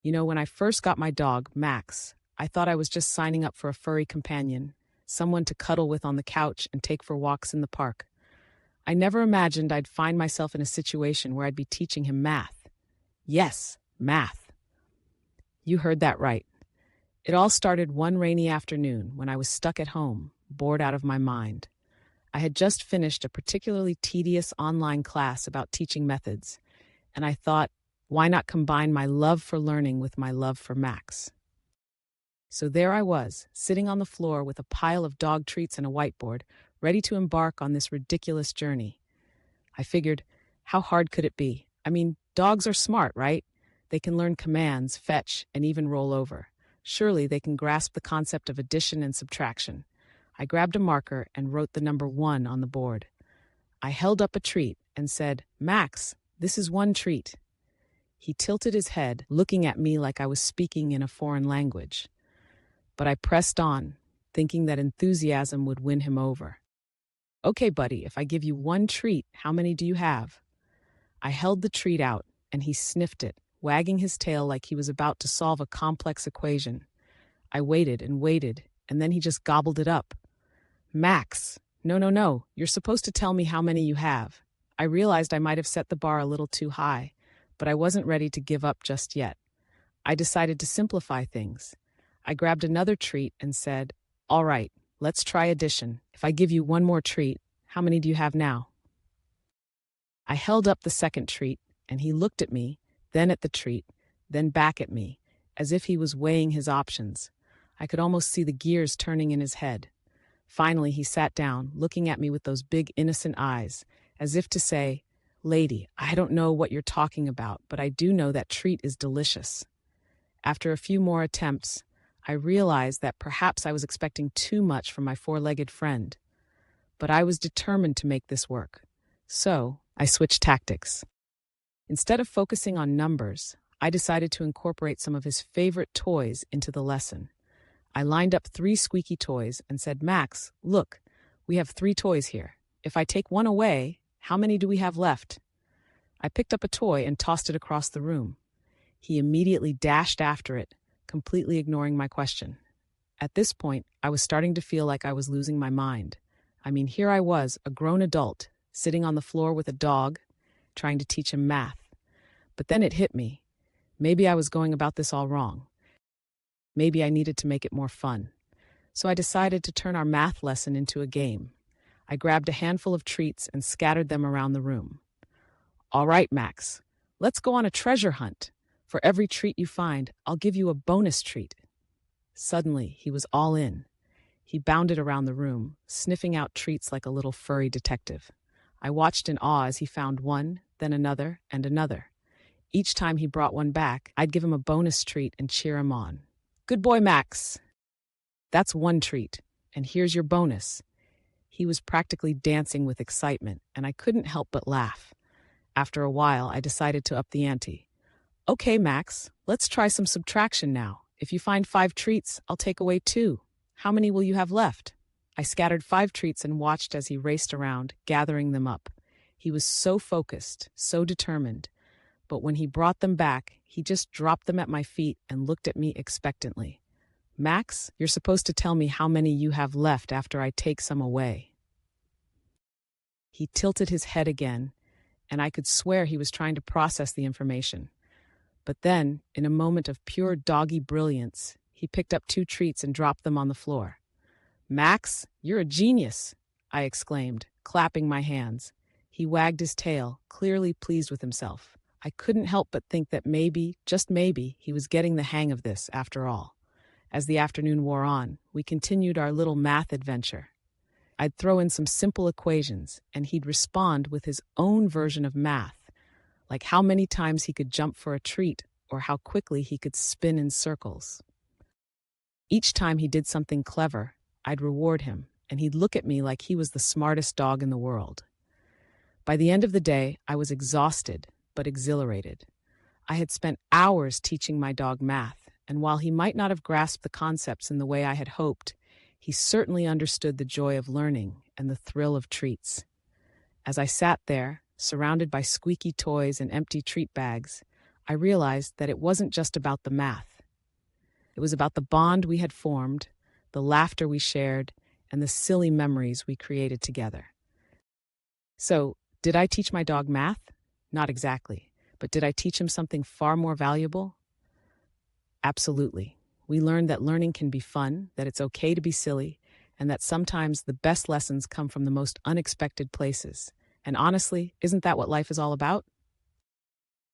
When I first got my dog, Max, I thought I was just signing up for a furry companion, someone to cuddle with on the couch and take for walks in the park. I never imagined I'd find myself in a situation where I'd be teaching him math. Yes, math. You heard that right. It all started one rainy afternoon when I was stuck at home, bored out of my mind. I had just finished a particularly tedious online class about teaching methods, and I thought, why not combine my love for learning with my love for Max? So there I was, sitting on the floor with a pile of dog treats and a whiteboard, ready to embark on this ridiculous journey. I figured, how hard could it be? I mean, dogs are smart, right? They can learn commands, fetch, and even roll over. Surely they can grasp the concept of addition and subtraction. I grabbed a marker and wrote the number 1 on the board. I held up a treat and said, "Max, this is 1 treat." He tilted his head, looking at me like I was speaking in a foreign language. But I pressed on, thinking that enthusiasm would win him over. "Okay, buddy, if I give you 1 treat, how many do you have?" I held the treat out, and he sniffed it, wagging his tail like he was about to solve a complex equation. I waited, and then he just gobbled it up. "Max, no, you're supposed to tell me how many you have." I realized I might have set the bar a little too high, but I wasn't ready to give up just yet. I decided to simplify things. I grabbed another treat and said, "All right, let's try addition. If I give you 1 more treat, how many do you have now?" I held up the second treat, and he looked at me, then at the treat, then back at me, as if he was weighing his options. I could almost see the gears turning in his head. Finally, he sat down, looking at me with those big, innocent eyes, as if to say, "Lady, I don't know what you're talking about, but I do know that treat is delicious." After a few more attempts, I realized that perhaps I was expecting too much from my 4-legged friend. But I was determined to make this work. So, I switched tactics. Instead of focusing on numbers, I decided to incorporate some of his favorite toys into the lesson. I lined up 3 squeaky toys and said, "Max, look, we have 3 toys here. If I take 1 away, how many do we have left?" I picked up a toy and tossed it across the room. He immediately dashed after it, completely ignoring my question. At this point, I was starting to feel like I was losing my mind. I mean, here I was, a grown adult, sitting on the floor with a dog, trying to teach him math. But then it hit me. Maybe I was going about this all wrong. Maybe I needed to make it more fun. So I decided to turn our math lesson into a game. I grabbed a handful of treats and scattered them around the room. "All right, Max, let's go on a treasure hunt. For every treat you find, I'll give you a bonus treat." Suddenly, he was all in. He bounded around the room, sniffing out treats like a little furry detective. I watched in awe as he found one, then another, and another. Each time he brought one back, I'd give him a bonus treat and cheer him on. "Good boy, Max. That's 1 treat, and here's your bonus." He was practically dancing with excitement, and I couldn't help but laugh. After a while, I decided to up the ante. "Okay, Max, let's try some subtraction now. If you find 5 treats, I'll take away 2. How many will you have left?" I scattered 5 treats and watched as he raced around, gathering them up. He was so focused, so determined. But when he brought them back, he just dropped them at my feet and looked at me expectantly. "Max, you're supposed to tell me how many you have left after I take some away." He tilted his head again, and I could swear he was trying to process the information. But then, in a moment of pure doggy brilliance, he picked up 2 treats and dropped them on the floor. "Max, you're a genius," I exclaimed, clapping my hands. He wagged his tail, clearly pleased with himself. I couldn't help but think that maybe, just maybe, he was getting the hang of this after all. As the afternoon wore on, we continued our little math adventure. I'd throw in some simple equations, and he'd respond with his own version of math, like how many times he could jump for a treat or how quickly he could spin in circles. Each time he did something clever, I'd reward him, and he'd look at me like he was the smartest dog in the world. By the end of the day, I was exhausted, but exhilarated. I had spent hours teaching my dog math, and while he might not have grasped the concepts in the way I had hoped, he certainly understood the joy of learning and the thrill of treats. As I sat there, surrounded by squeaky toys and empty treat bags, I realized that it wasn't just about the math. It was about the bond we had formed, the laughter we shared, and the silly memories we created together. So, did I teach my dog math? Not exactly. But did I teach him something far more valuable? Absolutely. We learned that learning can be fun, that it's okay to be silly, and that sometimes the best lessons come from the most unexpected places. And honestly, isn't that what life is all about?